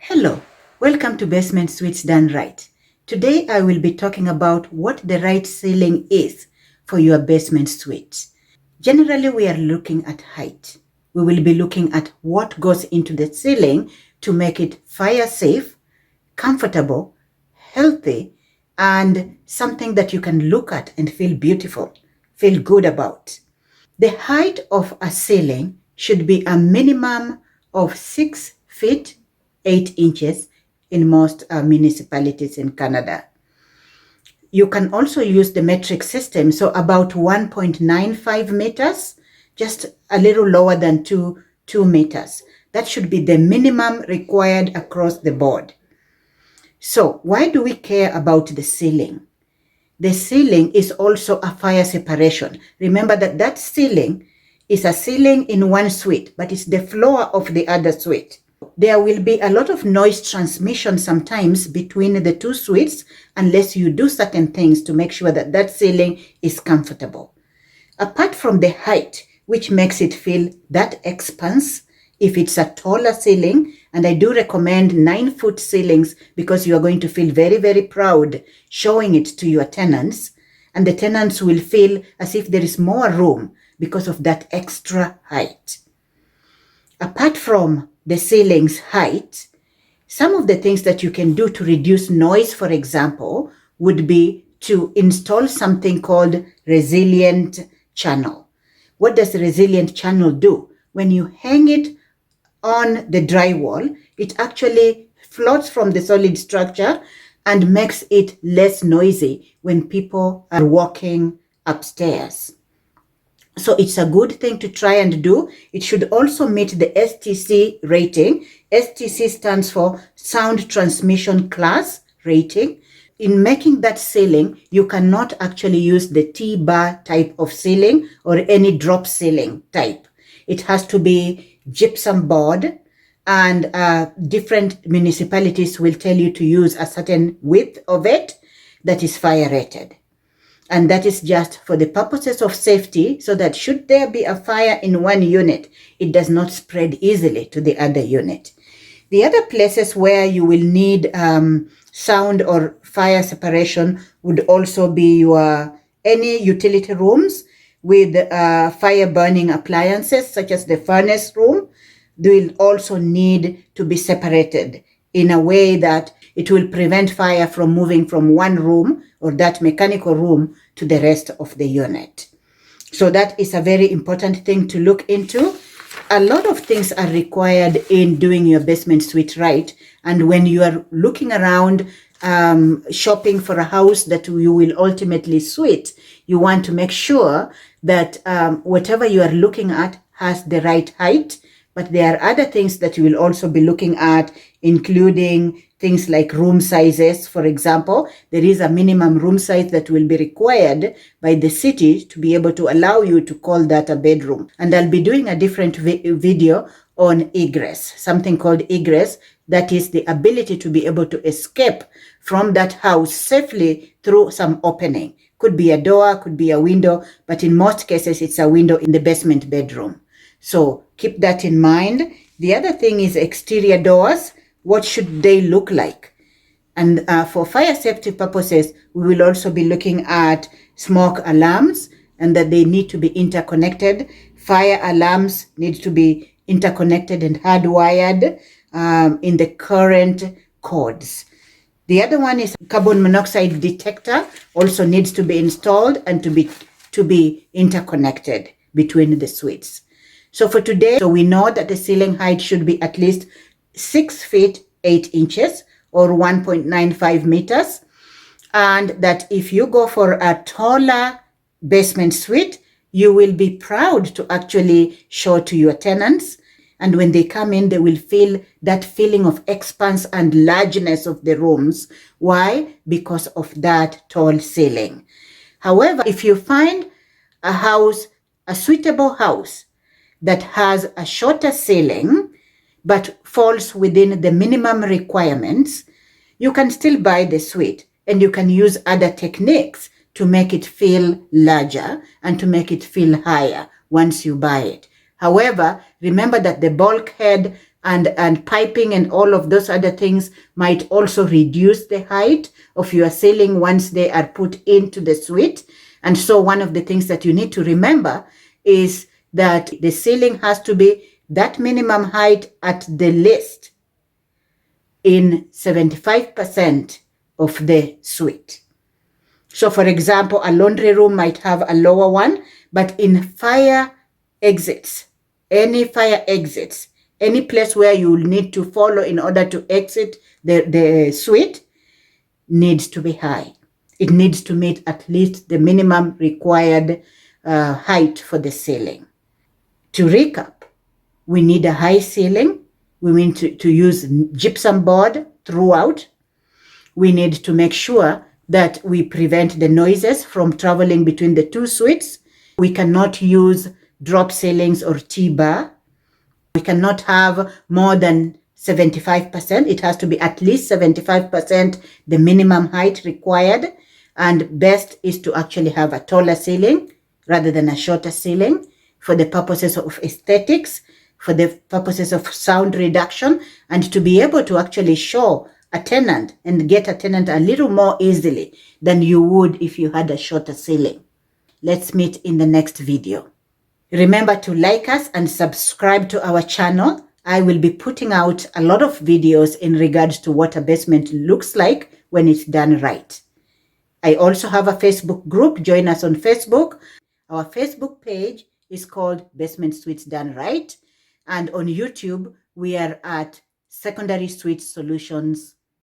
Hello, welcome to Basement Suites Done Right. Today I will be talking about what the right ceiling is for your basement suite. Generally, we are looking at height. We will be looking at what goes into the ceiling to make it fire safe, comfortable, healthy, and something that you can look at and feel beautiful, feel good about. The height of a ceiling should be a minimum of 6 feet 8 inches in most municipalities in Canada. You can also use the metric system, so about 1.95 meters, just a little lower than 2 meters. That should be the minimum required across the board. So why do we care about the ceiling? The ceiling is also a fire separation. Remember that ceiling is a ceiling in one suite, but it's the floor of the other suite. There will be a lot of noise transmission sometimes between the two suites unless you do certain things to make sure that ceiling is comfortable. Apart from the height, which makes it feel that expanse, if it's a taller ceiling, and I do recommend 9-foot ceilings because you are going to feel very, very proud showing it to your tenants, and the tenants will feel as if there is more room because of that extra height. Apart from the ceiling's height, some of the things that you can do to reduce noise, for example, would be to install something called resilient channel. What does the resilient channel do? When you hang it on the drywall, it actually floats from the solid structure and makes it less noisy when people are walking upstairs. So it's a good thing to try and do. It should also meet the STC rating. STC stands for Sound Transmission Class rating. In making that ceiling, you cannot actually use the T-bar type of ceiling or any drop ceiling type. It has to be gypsum board, and different municipalities will tell you to use a certain width of it that is fire rated. And that is just for the purposes of safety, so that should there be a fire in one unit, it does not spread easily to the other unit. The other places where you will need sound or fire separation would also be your any utility rooms with fire burning appliances, such as the furnace room. They will also need to be separated in a way that it will prevent fire from moving from one room or that mechanical room to the rest of the unit. So that is a very important thing to look into. A lot of things are required in doing your basement suite right. And when you are looking around shopping for a house that you will ultimately suite, you want to make sure that whatever you are looking at has the right height. But there are other things that you will also be looking at, including things like room sizes. For example, there is a minimum room size that will be required by the city to be able to allow you to call that a bedroom. And I'll be doing a different video on egress, something called egress, that is the ability to be able to escape from that house safely through some opening. Could be a door, could be a window, but in most cases, it's a window in the basement bedroom. So keep that in mind. The other thing is exterior doors. What should they look like? And for fire safety purposes, we will also be looking at smoke alarms and that they need to be interconnected. Fire alarms need to be interconnected and hardwired in the current codes. The other one is carbon monoxide detector, also needs to be installed and to be interconnected between the suites. So for today, we know that the ceiling height should be at least 6 feet 8 inches or 1.95 meters. And that if you go for a taller basement suite, you will be proud to actually show to your tenants. And when they come in, they will feel that feeling of expanse and largeness of the rooms. Why? Because of that tall ceiling. However, if you find a house, a suitable house, that has a shorter ceiling but falls within the minimum requirements, you can still buy the suite and you can use other techniques to make it feel larger and to make it feel higher once you buy it. However, remember that the bulkhead and piping and all of those other things might also reduce the height of your ceiling once they are put into the suite. And so one of the things that you need to remember is that the ceiling has to be that minimum height at the least in 75% of the suite. So for example, a laundry room might have a lower one, but in fire exits, any fire exits, any place where you will need to follow in order to exit the suite needs to be high. It needs to meet at least the minimum required height for the ceiling. To recap, we need a high ceiling. We need to use gypsum board throughout. We need to make sure that we prevent the noises from traveling between the two suites. We cannot use drop ceilings or T-bar. We cannot have more than 75%. It has to be at least 75%, the minimum height required. And best is to actually have a taller ceiling rather than a shorter ceiling for the purposes of aesthetics, for the purposes of sound reduction, and to be able to actually show a tenant and get a tenant a little more easily than you would if you had a shorter ceiling. Let's meet in the next video. Remember to like us and subscribe to our channel. I will be putting out a lot of videos in regards to what a basement looks like when it's done right. I also have a Facebook group. Join us on Facebook. Our Facebook page is called Basement Suites Done Right. And on YouTube, we are at Secondary Suite Solutions